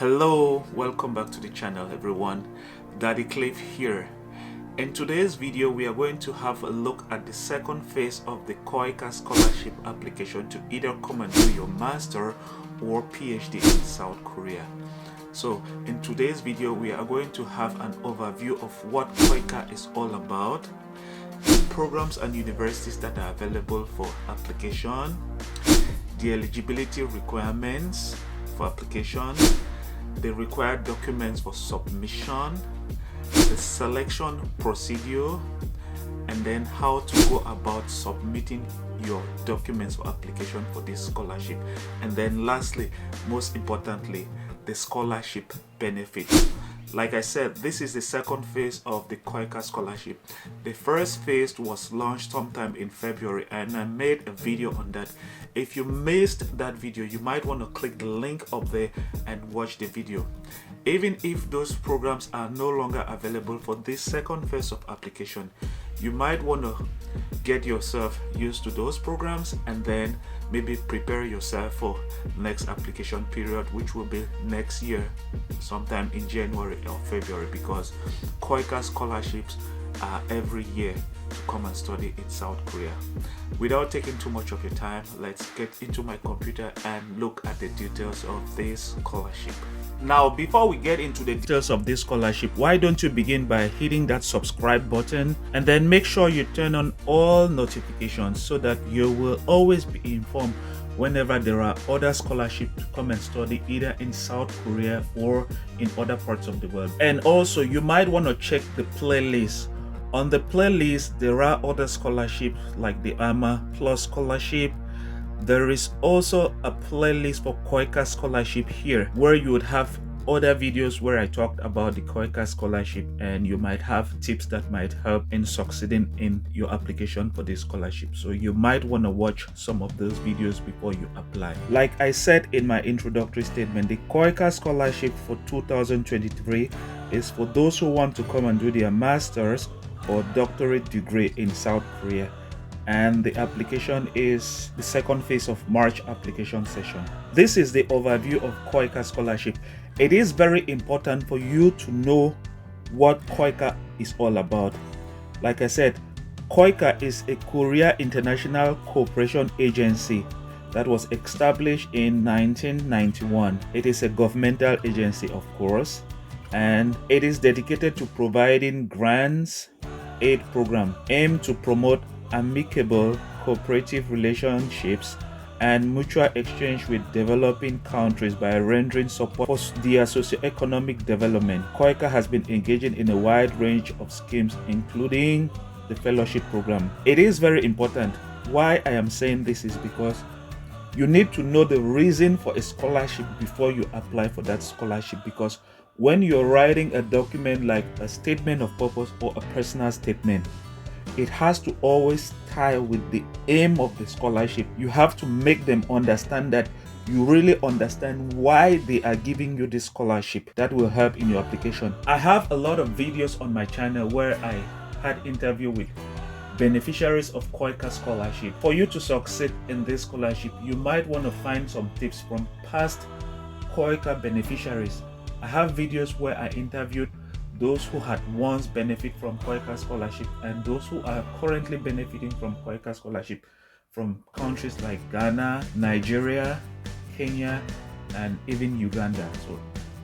Hello, welcome back to the channel everyone. Daddy Cliff here. In today's video we are going to have a look at the second phase of the KOICA scholarship application to either come and do your master or PhD in South Korea. So in today's video we are going to have an overview of what KOICA is all about, the programs and universities that are available for application, the eligibility requirements for application, the required documents for submission, the selection procedure, and then how to go about submitting your documents for application for this scholarship. And then lastly, most importantly, the scholarship benefits. Like I said, this is the second phase of the KOICA scholarship. The first phase was launched sometime in February and I made a video on that. If you missed that video, you might want to click the link up there and watch the video. Even if those programs are no longer available for this second phase of application, you might want to get yourself used to those programs and then maybe prepare yourself for next application period, which will be next year sometime in January or February, because KOICA scholarships are every year to come and study in South Korea. Without taking too much of your time, let's get into my computer and look at the details of this scholarship. Now, before we get into the details of this scholarship, why don't you begin by hitting that subscribe button and then make sure you turn on all notifications so that you will always be informed whenever there are other scholarships to come and study either in South Korea or in other parts of the world. And also, you might want to check the playlist. On the playlist, there are other scholarships like the AMA Plus scholarship. There is also a playlist for KOICA scholarship here, where you would have other videos where I talked about the KOICA scholarship, and you might have tips that might help in succeeding in your application for this scholarship. So you might want to watch some of those videos before you apply. Like I said in my introductory statement, the KOICA scholarship for 2023 is for those who want to come and do their master's or doctorate degree in South Korea. And the application is the second phase of March application session. This is the overview of KOICA scholarship. It is very important for you to know what KOICA is all about. Like I said, KOICA is a Korea International Cooperation Agency that was established in 1991. It is a governmental agency, of course, and it is dedicated to providing grants, aid program aimed to promote amicable cooperative relationships and mutual exchange with developing countries by rendering support for their socio-economic development. KOICA has been engaging in a wide range of schemes, including the fellowship program. It is very important. Why I am saying this is because you need to know the reason for a scholarship before you apply for that scholarship, because when you're writing a document like a statement of purpose or a personal statement, it has to always tie with the aim of the scholarship. You have to make them understand that you really understand why they are giving you this scholarship. That will help in your application. I have a lot of videos on my channel where I had interview with beneficiaries of KOICA scholarship. For you to succeed in this scholarship, you might want to find some tips from past KOICA beneficiaries. I have videos where I interviewed those who had once benefited from KOICA scholarship and those who are currently benefiting from KOICA scholarship from countries like Ghana, Nigeria, Kenya, and even Uganda. So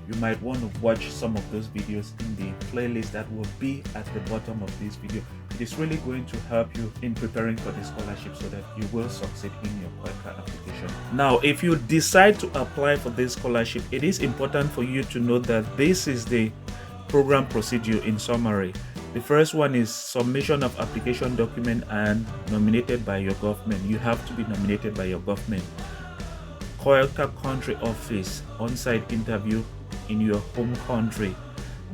you might want to watch some of those videos in the playlist that will be at the bottom of this video. It is really going to help you in preparing for the scholarship so that you will succeed in your KOICA application. Now, if you decide to apply for this scholarship, it is important for you to know that this is the program procedure in summary. The first one is submission of application document and nominated by your government. You have to be nominated by your government. KOICA country office, on-site interview in your home country.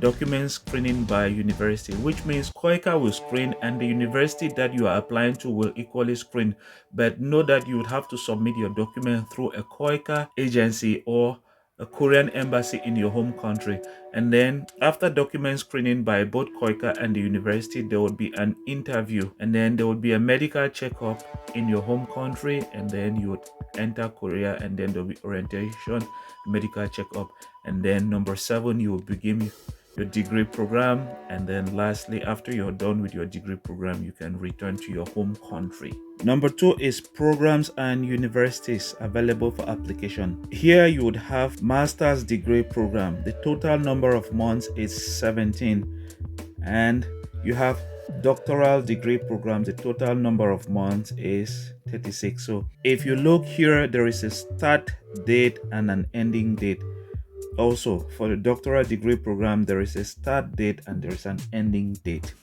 Document screening by university, which means KOICA will screen and the university that you are applying to will equally screen. But know that you would have to submit your document through a KOICA agency or a Korean embassy in your home country. And then after document screening by both KOICA and the university, there would be an interview, and then there would be a medical checkup in your home country, and then you would enter Korea, and then there'll be orientation, medical checkup, and then number 7, you will begin your degree program. And then lastly, after you're done with your degree program, you can return to your home country. Number 2 is programs and universities available for application. Here you would have master's degree program. The total number of months is 17, and you have doctoral degree program. The total number of months is 36. So if you look here, there is a start date and an ending date. Also, for the doctoral degree program, there is a start date and there is an ending date.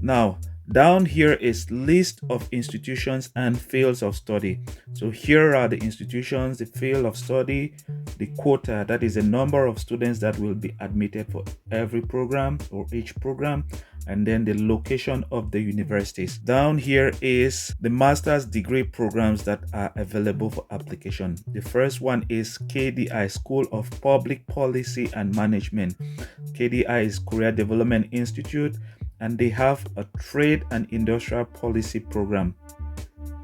Now, down here is list of institutions and fields of study. So here are the institutions, the field of study, the quota, that is the number of students that will be admitted for every program or each program, and then the location of the universities. Down here is the master's degree programs that are available for application. The first one is KDI, School of Public Policy and Management. KDI is Korea Development Institute, and they have a trade and industrial policy program.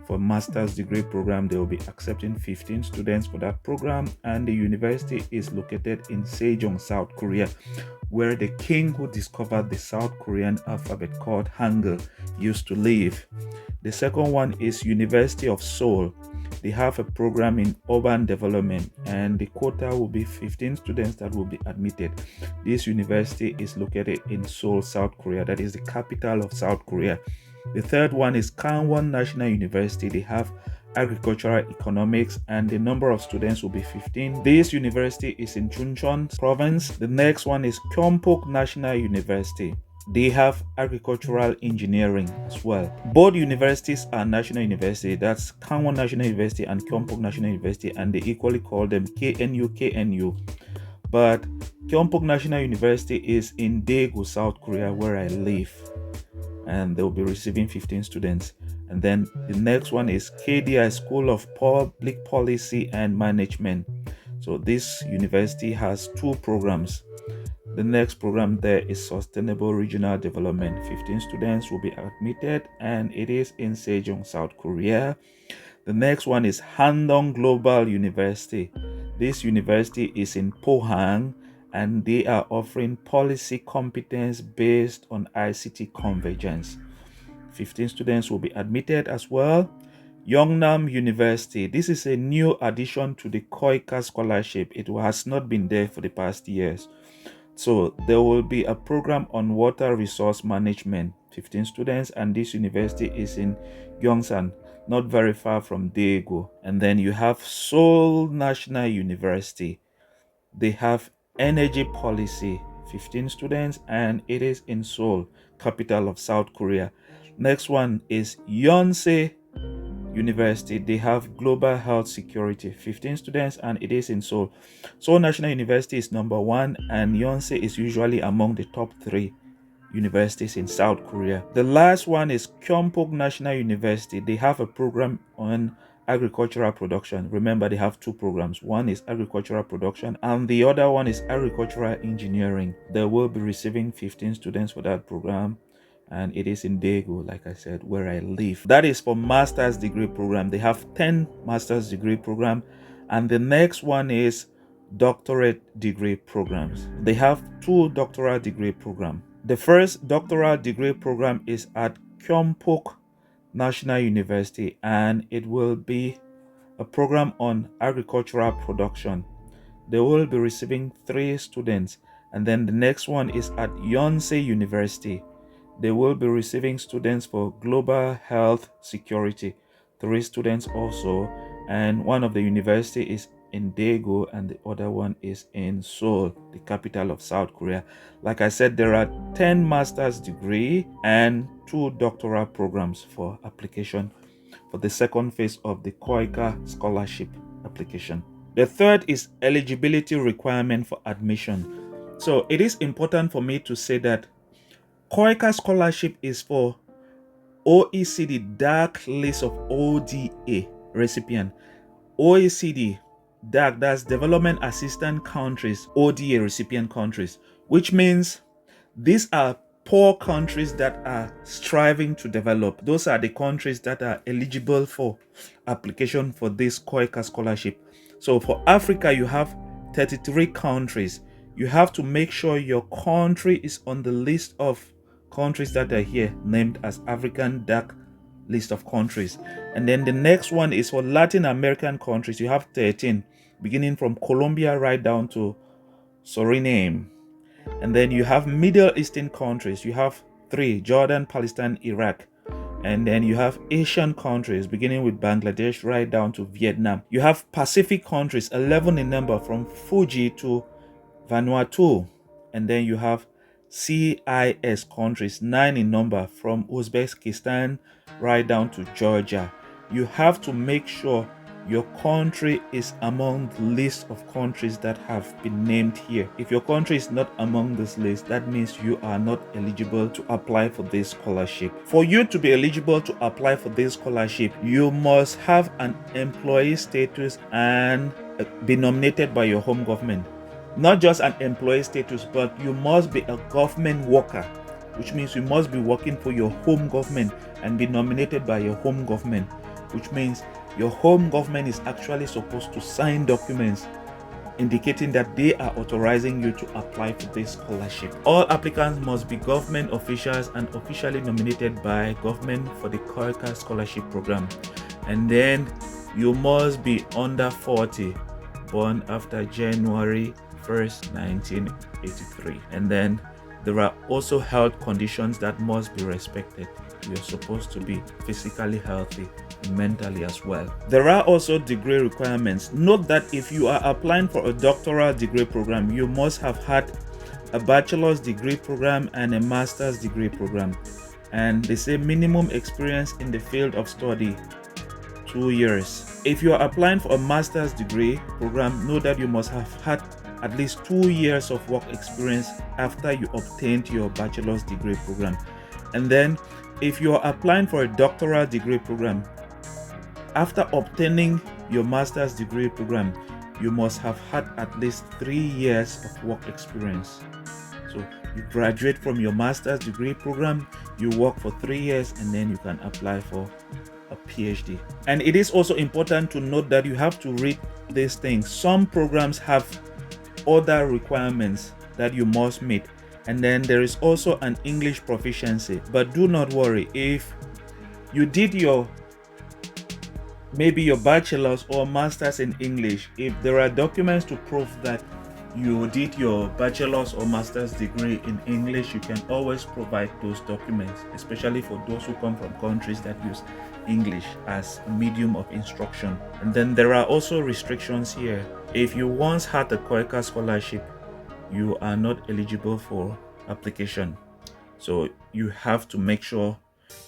For master's degree program, they will be accepting 15 students for that program, and the university is located in Sejong, South Korea, where the king who discovered the South Korean alphabet called Hangul used to live. The second one is University of Seoul. They have a program in urban development, and the quota will be 15 students that will be admitted. This university is located in Seoul, South Korea. That is the capital of South Korea. The third one is Kangwon National University. They have agricultural economics, and the number of students will be 15. This university is in Chuncheon province. The next one is Gyeongbok National University. They have agricultural engineering as well. Both universities are national university. That's Kangwon National University and Gyeongbok National University, and they equally call them KNU. But Gyeongbok National University is in Daegu, South Korea, where I live, and they'll be receiving 15 students. And then the next one is KDI, School of Public Policy and Management. So this university has 2 programs. The next program there is Sustainable Regional Development. 15 students will be admitted, and it is in Sejong, South Korea. The next one is Handong Global University. This university is in Pohang, and they are offering policy competence based on ICT convergence. 15 students will be admitted as well. Yeongnam University. This is a new addition to the KOICA Scholarship. It has not been there for the past years. So there will be a program on water resource management, 15 students, and this university is in Gyeongsan, not very far from Daegu. And then you have Seoul National University. They have energy policy, 15 students, and it is in Seoul, capital of South Korea. Next one is Yonsei University. They have global health security, 15 students, and it is in Seoul. Seoul National University is number 1, and Yonsei is usually among the top 3 universities in South Korea. The last one is Gyeongbok National University. They have a program on agricultural production. Remember, they have 2 programs. One is agricultural production, and the other one is agricultural engineering. They will be receiving 15 students for that program, and it is in Daegu, like I said, where I live. That is for master's degree program. They have 10 master's degree program, and the next one is doctorate degree programs. They have 2 doctoral degree program. The first doctoral degree program is at Gyeongbok National University, and it will be a program on agricultural production. They will be receiving 3 students, and then the next one is at Yonsei University. They will be receiving students for global health security, 3 students also, and one of the university is in Daegu and the other one is in Seoul, the capital of South Korea. Like I said, there are 10 master's degree and 2 doctoral programs for application for the second phase of the KOICA scholarship application. The third is eligibility requirement for admission. So it is important for me to say that KOICA scholarship is for OECD dark list of ODA recipient. OECD, DAC, that's Development Assistance Countries, ODA recipient countries, which means these are poor countries that are striving to develop. Those are the countries that are eligible for application for this KOICA scholarship. So for Africa, you have 33 countries. You have to make sure your country is on the list of countries that are here named as African DAC list of countries. And then the next one is for Latin American countries. You have 13, beginning from Colombia right down to Suriname. And then you have Middle Eastern countries. You have 3, Jordan, Palestine, Iraq. And then you have Asian countries, beginning with Bangladesh right down to Vietnam. You have Pacific countries, 11 in number, from Fuji to Vanuatu. And then you have CIS countries, 9 in number, from Uzbekistan right down to Georgia. You have to make sure your country is among the list of countries that have been named here. If your country is not among this list, that means you are not eligible to apply for this scholarship. For you to be eligible to apply for this scholarship, you must have an employee status and be nominated by your home government. Not just an employee status, but you must be a government worker, which means you must be working for your home government and be nominated by your home government, which means your home government is actually supposed to sign documents indicating that they are authorizing you to apply for this scholarship. All applicants must be government officials and officially nominated by government for the KOICA scholarship program. And then you must be under 40, born after January 1st, 1983. And then there are also health conditions that must be respected. You're supposed to be physically healthy, mentally as well. There are also degree requirements. Note that if you are applying for a doctoral degree program, you must have had a bachelor's degree program and a master's degree program. And they say minimum experience in the field of study, 2 years. If you are applying for a master's degree program, know that you must have had at least 2 years of work experience after you obtained your bachelor's degree program. And then if you are applying for a doctoral degree program, after obtaining your master's degree program, you must have had at least 3 years of work experience. So you graduate from your master's degree program, you work for 3 years, and then you can apply for a PhD. And it is also important to note that you have to read these things. Some programs have other requirements that you must meet, and then there is also an English proficiency. But do not worry, if you did maybe your bachelor's or master's in English, if there are documents to prove that you did your bachelor's or master's degree in English, you can always provide those documents, especially for those who come from countries that use English as a medium of instruction. And then there are also restrictions here. If you once had a KOICA scholarship, you are not eligible for application. So you have to make sure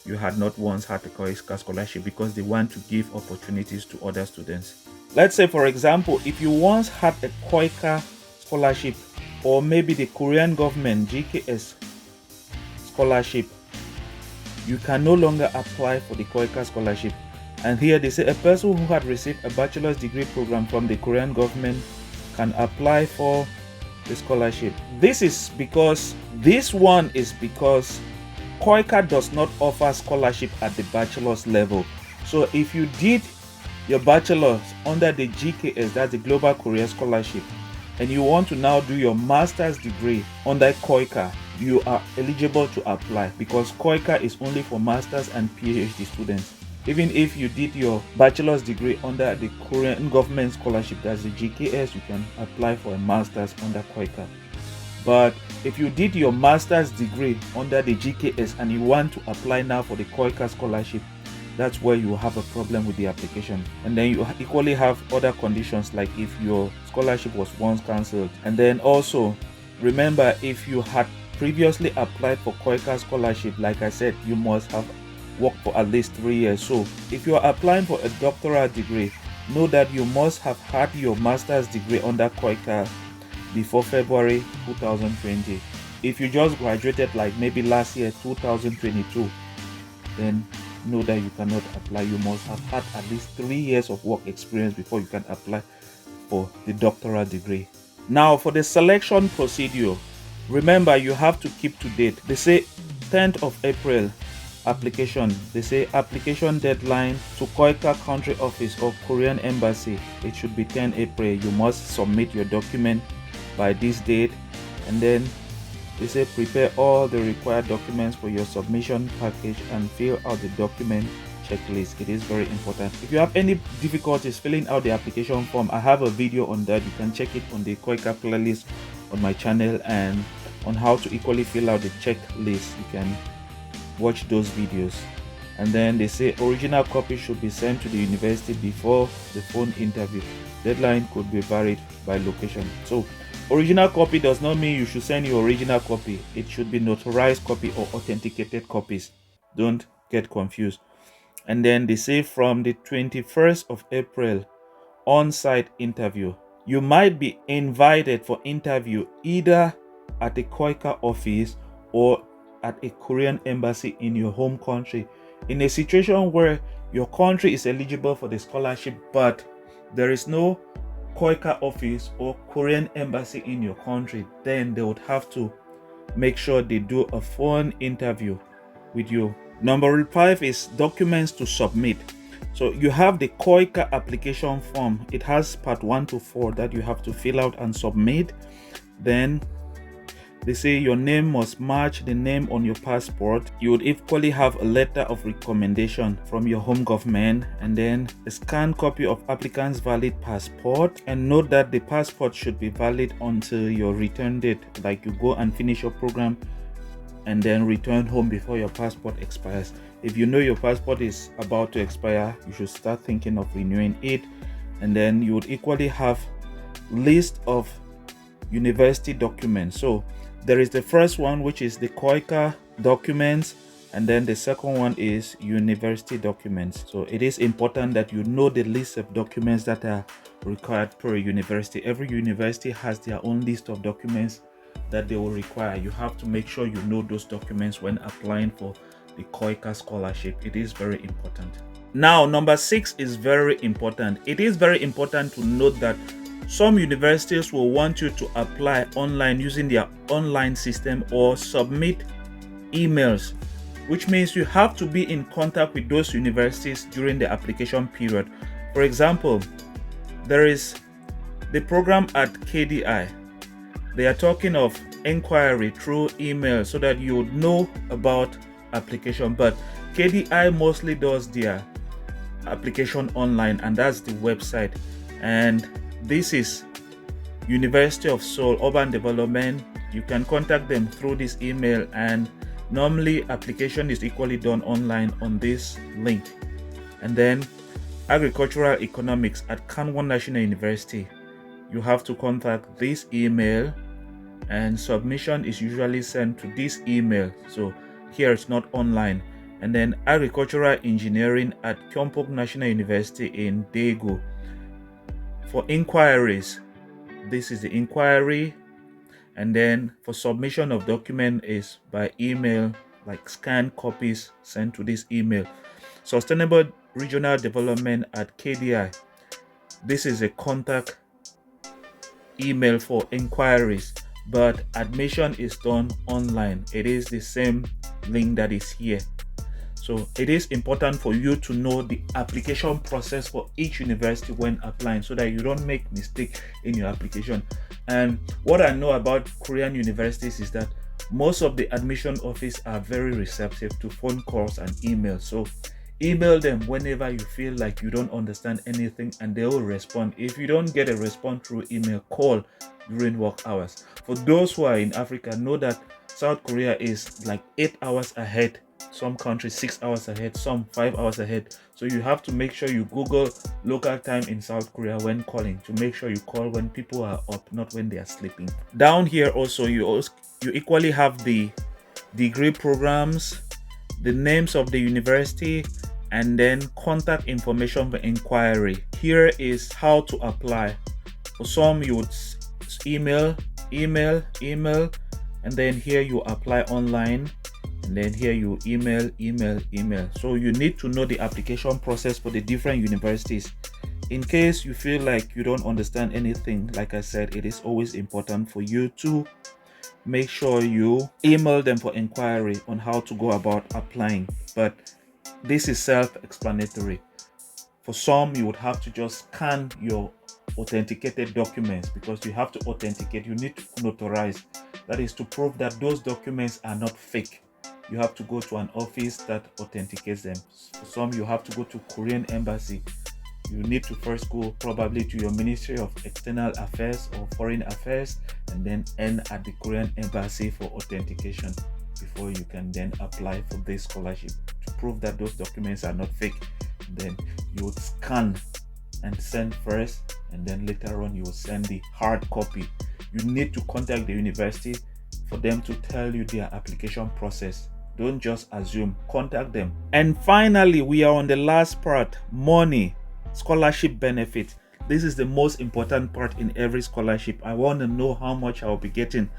you had not once had a KOICA scholarship, because they want to give opportunities to other students. Let's say, for example, if you once had a KOICA scholarship, or maybe the Korean government GKS scholarship, you can no longer apply for the KOICA scholarship. And here they say a person who had received a bachelor's degree program from the Korean government can apply for the scholarship. This is because KOICA does not offer scholarship at the bachelor's level. So if you did your bachelor's under the GKS, that's the Global Korea Scholarship, and you want to now do your master's degree under KOICA, you are eligible to apply, because KOICA is only for master's and PhD students. Even if you did your bachelor's degree under the Korean government scholarship, that's the GKS, you can apply for a master's under KOICA. But if you did your master's degree under the GKS and you want to apply now for the KOICA scholarship, that's where you have a problem with the application. And then you equally have other conditions, like if your scholarship was once cancelled. And then also remember, if you had previously applied for KOICA scholarship, like I said, you must have worked for at least 3 years. So if you are applying for a doctoral degree, know that you must have had your master's degree under KOICA before February 2020. If you just graduated like maybe last year 2022, then know that you cannot apply. You must have had at least 3 years of work experience before you can apply for the doctoral degree. Now for the selection procedure, remember you have to keep to date. They say 10th of April application. They say application deadline to KOICA country office or Korean embassy. It should be 10 April. You must submit your document by this date. And then they say prepare all the required documents for your submission package and fill out the document checklist. It is very important. If you have any difficulties filling out the application form, I have a video on that. You can check it on the KOICA playlist on my channel, and on how to equally fill out the checklist. You can watch those videos. And then they say original copy should be sent to the university before the phone interview. Deadline could be varied by location. So original copy does not mean you should send your original copy. It should be notarized copy or authenticated copies. Don't get confused. And then they say from the 21st of April, on-site interview. You might be invited for interview either at a KOICA office or at a Korean embassy in your home country. In a situation where your country is eligible for the scholarship, but there is no KOICA office or Korean embassy in your country, then they would have to make sure they do a phone interview with you. Number 5 is documents to submit. So you have the KOICA application form. It has part 1 to 4 that you have to fill out and submit. Then they say your name must match the name on your passport. You would equally have a letter of recommendation from your home government, and then a scanned copy of applicant's valid passport. And note that the passport should be valid until your return date, like you go and finish your program and then return home before your passport expires. If you know your passport is about to expire, you should start thinking of renewing it. And then you would equally have list of university documents. So there is the first one, which is the KOICA documents, and then the second one is university documents. So it is important that you know the list of documents that are required per university. Every university has their own list of documents that they will require. You have to make sure you know those documents when applying for the KOICA scholarship. It is very important. Now, number 6 is very important. It is very important to note that some universities will want you to apply online using their online system or submit emails, which means you have to be in contact with those universities during the application period. For example, there is the program at KDI. They are talking of inquiry through email so that you would know about application, but KDI mostly does their application online, and that's the website. And this is University of Seoul Urban Development. You can contact them through this email, and normally application is equally done online on this link. And then Agricultural Economics at Kanwon National University. You have to contact this email, and submission is usually sent to this email. So here it's not online. And then Agricultural Engineering at Gyeongbuk National University in Daegu. For inquiries, this is the inquiry. And then for submission of document is by email, like scanned copies sent to this email. Sustainable Regional Development at KDI. This is a contact email for inquiries, but admission is done online. It is the same link that is here. So it is important for you to know the application process for each university when applying, so that you don't make mistake in your application. And what I know about Korean universities is that most of the admission office are very receptive to phone calls and emails. So email them whenever you feel like you don't understand anything, and they will respond. If you don't get a response through email, call during work hours. For those who are in Africa, know that South Korea is like 8 hours ahead. Some countries 6 hours ahead, some 5 hours ahead. So you have to make sure you Google local time in South Korea when calling, to make sure you call when people are up, not when they are sleeping. Down here also you equally have the degree programs, the names of the university, and then contact information for inquiry. Here is how to apply. For some, you would email, and then here you apply online, and then here you email. So you need to know the application process for the different universities. In case you feel like you don't understand anything, like I said, it is always important for you to make sure you email them for inquiry on how to go about applying. But this is self-explanatory. For some, you would have to just scan your authenticated documents, because you have to authenticate. You need to notarize. That is to prove that those documents are not fake. You have to go to an office that authenticates them. For some, you have to go to Korean embassy. You need to first go probably to your Ministry of External Affairs or Foreign Affairs, and then end at the Korean embassy for authentication before you can then apply for this scholarship. To prove that those documents are not fake, then you would scan and send first, and then later on you will send the hard copy. You need to contact the university for them to tell you their application process. Don't just assume, contact them. And finally, we are on the last part: money, scholarship benefit. This is the most important part in every scholarship. I want to know how much I'll be getting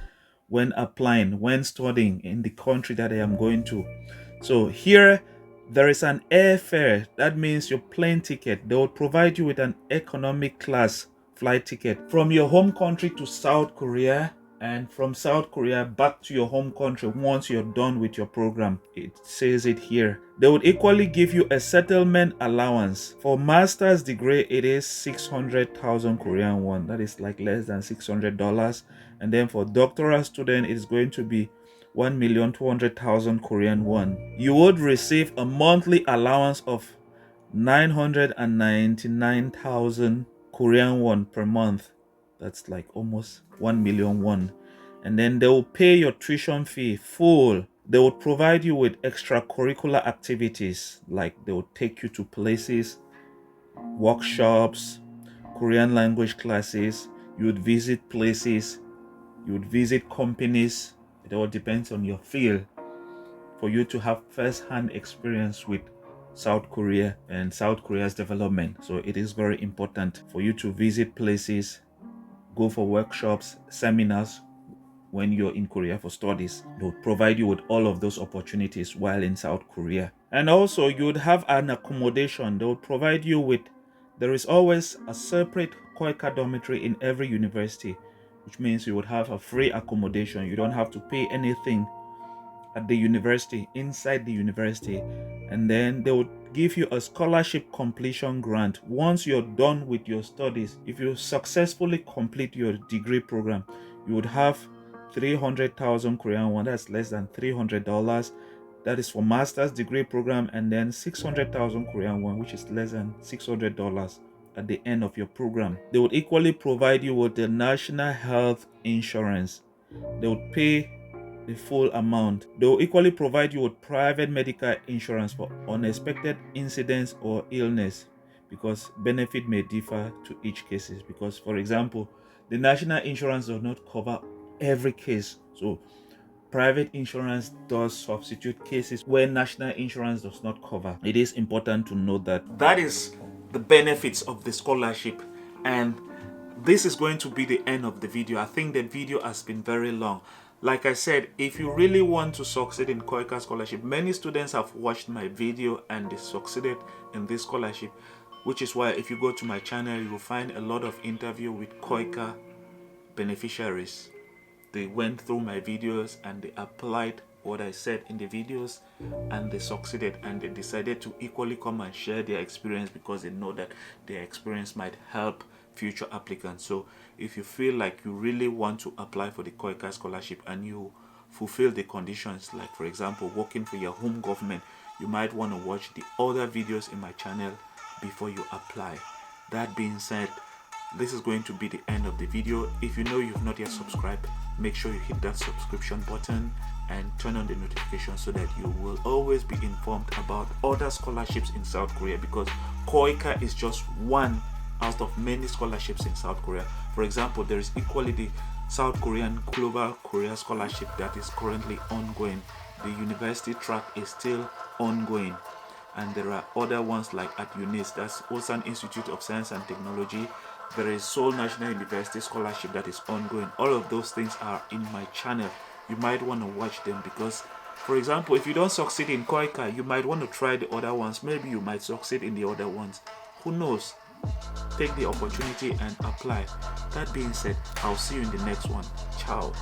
when applying, when studying in the country that I am going to. So here there is an airfare. That means your plane ticket. They will provide you with an economic class flight ticket from your home country to South Korea, and from South Korea back to your home country once you're done with your program. It says it here. They would equally give you a settlement allowance. For master's degree, it is 600,000 Korean won. That is like less than $600. And then for doctoral student, it is going to be 1,200,000 Korean won. You would receive a monthly allowance of 999,000 Korean won per month. That's like almost 1 million won. And then they will pay your tuition fee full. They will provide you with extracurricular activities, like they will take you to places, workshops, Korean language classes. You would visit places, you would visit companies. It all depends on your field, for you to have first-hand experience with South Korea and South Korea's development. So it is very important for you to visit places, go for workshops, seminars when you're in Korea for studies. They'll provide you with all of those opportunities while in South Korea. And also you would have an accommodation. They will provide you with, there is always a separate KOICA dormitory in every university, which means you would have a free accommodation. You don't have to pay anything at the university, inside the university. And then they would give you a scholarship completion grant. Once you're done with your studies, if you successfully complete your degree program, you would have 300,000 Korean won. That's less than $300. That is for master's degree program. And then 600,000 Korean won, which is less than $600 at the end of your program. They would equally provide you with the national health insurance. They would pay the full amount. They will equally provide you with private medical insurance for unexpected incidents or illness, because benefit may differ to each cases. Because, for example, the national insurance does not cover every case. So private insurance does substitute cases where national insurance does not cover. It is important to note that. That is the benefits of the scholarship. And this is going to be the end of the video. I think the video has been very long. Like I said, if you really want to succeed in KOICA scholarship, many students have watched my video and they succeeded in this scholarship, which is why if you go to my channel, you will find a lot of interview with KOICA beneficiaries. They went through my videos and they applied what I said in the videos, and they succeeded, and they decided to equally come and share their experience, because they know that their experience might help future applicants. So if you feel like you really want to apply for the KOICA scholarship and you fulfill the conditions, like for example working for your home government, you might want to watch the other videos in my channel before you apply. That being said, this is going to be the end of the video. If you know you've not yet subscribed, make sure you hit that subscription button and turn on the notification so that you will always be informed about other scholarships in South Korea, because KOICA is just one out of many scholarships in South Korea. For example, there is equally the South Korean Global Korea Scholarship that is currently ongoing. The university track is still ongoing, and there are other ones like at UNIS, that's Osan Institute of Science and Technology. There is Seoul National University Scholarship that is ongoing. All of those things are in my channel. You might want to watch them, because for example, if you don't succeed in KOICA, you might want to try the other ones. Maybe you might succeed in the other ones. Who knows? Take the opportunity and apply. That being said, I'll see you in the next one. Ciao.